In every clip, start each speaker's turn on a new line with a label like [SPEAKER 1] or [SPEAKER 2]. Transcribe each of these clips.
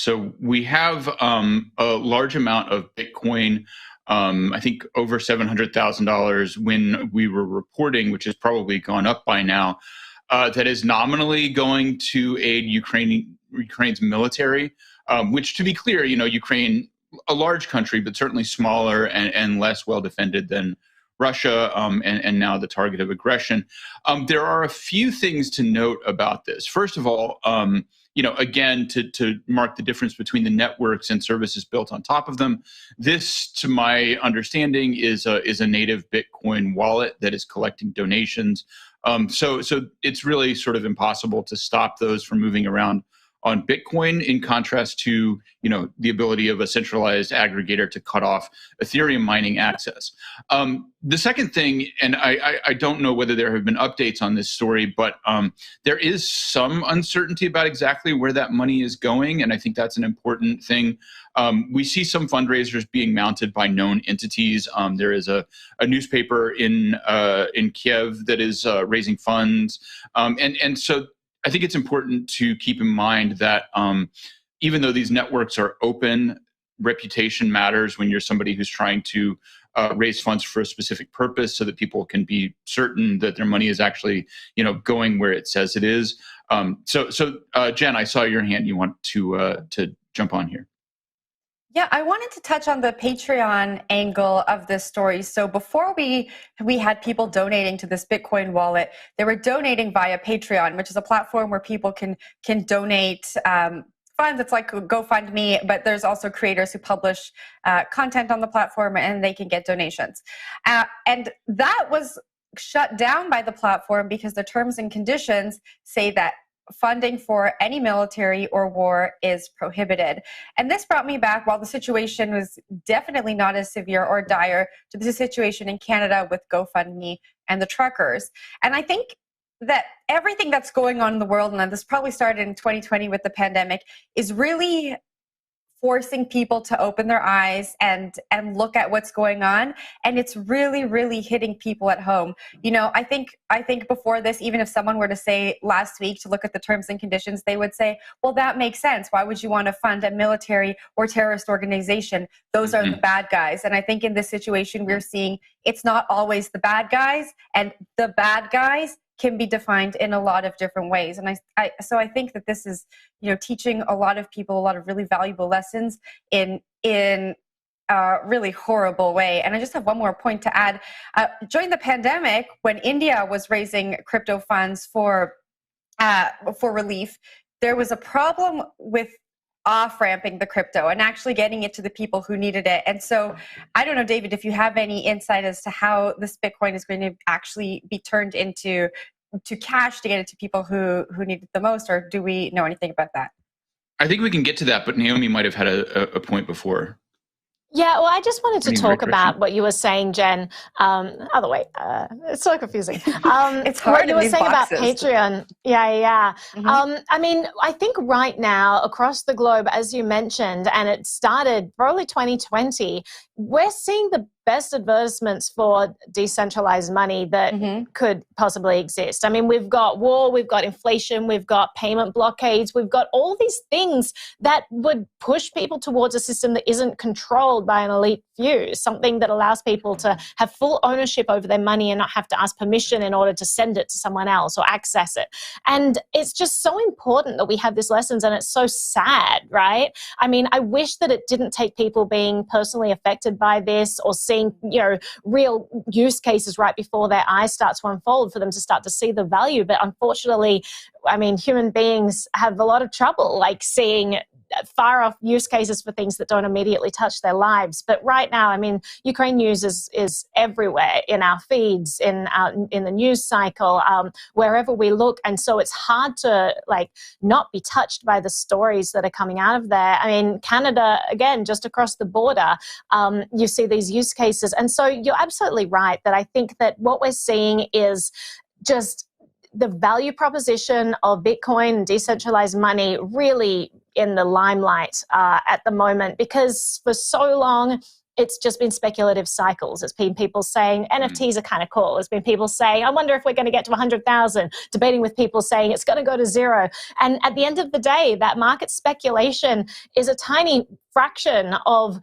[SPEAKER 1] So we have a large amount of Bitcoin. I think over $700,000 when we were reporting, which has probably gone up by now. That is nominally going to aid Ukraine's military, which, to be clear, Ukraine, a large country, but certainly smaller and less well defended than Russia, and now the target of aggression. There are a few things to note about this. First of all, again, to mark the difference between the networks and services built on top of them, this, to my understanding, is a native Bitcoin wallet that is collecting donations. So it's really sort of impossible to stop those from moving around on Bitcoin, in contrast to the ability of a centralized aggregator to cut off Ethereum mining access. The second thing, and I don't know whether there have been updates on this story, but there is some uncertainty about exactly where that money is going, and I think that's an important thing. We see some fundraisers being mounted by known entities. There is a newspaper in Kiev that is raising funds, and so I think it's important to keep in mind that even though these networks are open, reputation matters when you're somebody who's trying to raise funds for a specific purpose, so that people can be certain that their money is actually, going where it says it is. So Jen, I saw your hand. You want to jump on here?
[SPEAKER 2] Yeah, I wanted to touch on the Patreon angle of this story. So before we had people donating to this Bitcoin wallet, they were donating via Patreon, which is a platform where people can donate funds. It's like GoFundMe, but there's also creators who publish content on the platform, and they can get donations. And that was shut down by the platform because the terms and conditions say that funding for any military or war is prohibited. And this brought me back, while the situation was definitely not as severe or dire, to the situation in Canada with GoFundMe and the truckers. And I think that everything that's going on in the world, and this probably started in 2020 with the pandemic, is really forcing people to open their eyes and look at what's going on. And it's really, really hitting people at home. I think before this, even if someone were to say last week to look at the terms and conditions, they would say, well, that makes sense. Why would you want to fund a military or terrorist organization? Those are the bad guys. And I think in this situation, we're seeing it's not always the bad guys, and the bad guys can be defined in a lot of different ways. And so I think that this is, teaching a lot of people a lot of really valuable lessons in a really horrible way. And I just have one more point to add. During the pandemic, when India was raising crypto funds for relief, there was a problem with off-ramping the crypto and actually getting it to the people who needed it. And so I don't know, David, if you have any insight as to how this Bitcoin is going to actually be turned into cash to get it to people who need it the most, or do we know anything about that?
[SPEAKER 1] I think we can get to that, but Naomi might have had a point before.
[SPEAKER 3] Yeah, well, I just wanted to talk about what you were saying, Jen. Other way, it's so confusing.
[SPEAKER 2] It's hard.
[SPEAKER 3] What you were saying
[SPEAKER 2] boxes.
[SPEAKER 3] about Patreon. Yeah.
[SPEAKER 2] Mm-hmm.
[SPEAKER 3] I mean, I think right now across the globe, as you mentioned, and it started probably 2020, we're seeing the best advertisements for decentralized money that could possibly exist. I mean, we've got war, we've got inflation, we've got payment blockades, we've got all these things that would push people towards a system that isn't controlled by an elite few, something that allows people to have full ownership over their money and not have to ask permission in order to send it to someone else or access it. And it's just so important that we have these lessons, and it's so sad, right? I mean, I wish that it didn't take people being personally affected by this or seeing, real use cases right before their eyes start to unfold for them to start to see the value. But unfortunately, I mean, human beings have a lot of trouble seeing far off use cases for things that don't immediately touch their lives. But right now, I mean, Ukraine news is everywhere in our feeds, in the news cycle, wherever we look. And so it's hard to not be touched by the stories that are coming out of there. I mean, Canada, again, just across the border, you see these use cases. And so you're absolutely right that I think that what we're seeing is just the value proposition of Bitcoin and decentralized money really in the limelight at the moment, because for so long it's just been speculative cycles. It's been people saying NFTs are kind of cool. It's been people saying, I wonder if we're going to get to 100,000, debating with people saying it's going to go to zero. And at the end of the day, that market speculation is a tiny fraction of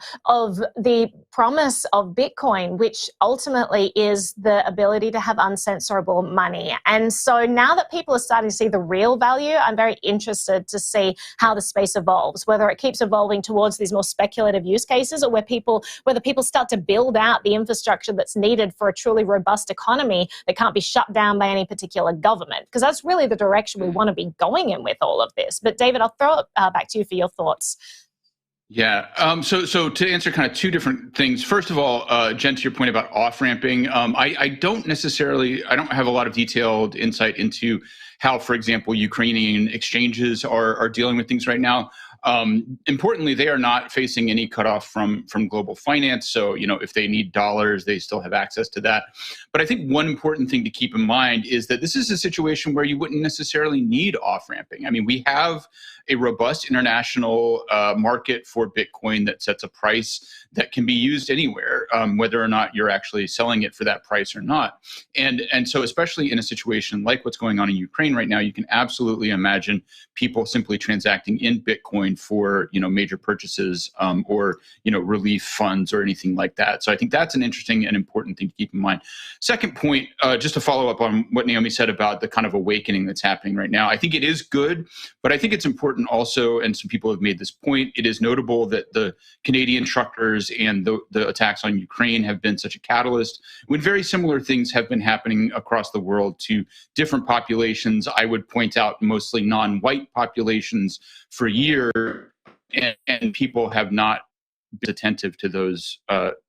[SPEAKER 3] the promise of Bitcoin, which ultimately is the ability to have uncensorable money. And so now that people are starting to see the real value, I'm very interested to see how the space evolves, whether it keeps evolving towards these more speculative use cases, or whether people start to build out the infrastructure that's needed for a truly robust economy that can't be shut down by any particular government, because that's really the direction we want to be going in with all of this. But David, I'll throw it back to you for your thoughts.
[SPEAKER 1] Yeah. So to answer kind of two different things. First of all, Jen, to your point about off-ramping, I don't have a lot of detailed insight into how, for example, Ukrainian exchanges are dealing with things right now. Importantly, they are not facing any cutoff from global finance. So, if they need dollars, they still have access to that. But I think one important thing to keep in mind is that this is a situation where you wouldn't necessarily need off-ramping. I mean, we have a robust international market for Bitcoin that sets a price that can be used anywhere, whether or not you're actually selling it for that price or not. And so especially in a situation like what's going on in Ukraine right now, you can absolutely imagine people simply transacting in Bitcoin for major purchases or relief funds or anything like that. So I think that's an interesting and important thing to keep in mind. Second point, just to follow up on what Naomi said about the kind of awakening that's happening right now, I think it is good, but I think it's important also, and some people have made this point, it is notable that the Canadian truckers and the attacks on Ukraine have been such a catalyst, when very similar things have been happening across the world to different populations. I would point out mostly non-white populations for years, and people have not been attentive to those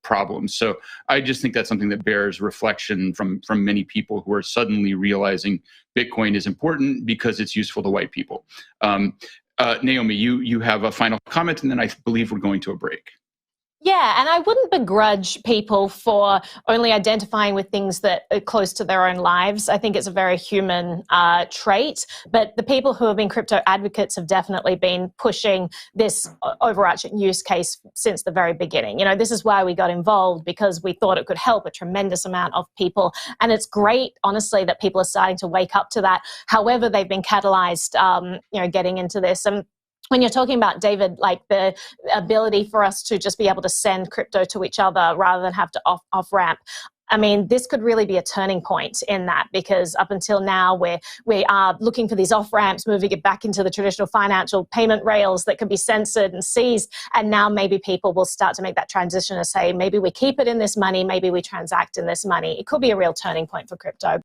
[SPEAKER 1] problems. So I just think that's something that bears reflection from many people who are suddenly realizing Bitcoin is important because it's useful to white people. Naomi, you have a final comment, and then I believe we're going to a break.
[SPEAKER 3] Yeah, and I wouldn't begrudge people for only identifying with things that are close to their own lives. I think it's a very human trait, but the people who have been crypto advocates have definitely been pushing this overarching use case since the very beginning. This is why we got involved, because we thought it could help a tremendous amount of people. And it's great, honestly, that people are starting to wake up to that, however they've been catalyzed, getting into this. And when you're talking about, David, like the ability for us to just be able to send crypto to each other rather than have to off-ramp, I mean, this could really be a turning point in that, because up until now we are looking for these off-ramps, moving it back into the traditional financial payment rails that can be censored and seized. And now maybe people will start to make that transition and say, maybe we keep it in this money, maybe we transact in this money. It could be a real turning point for crypto.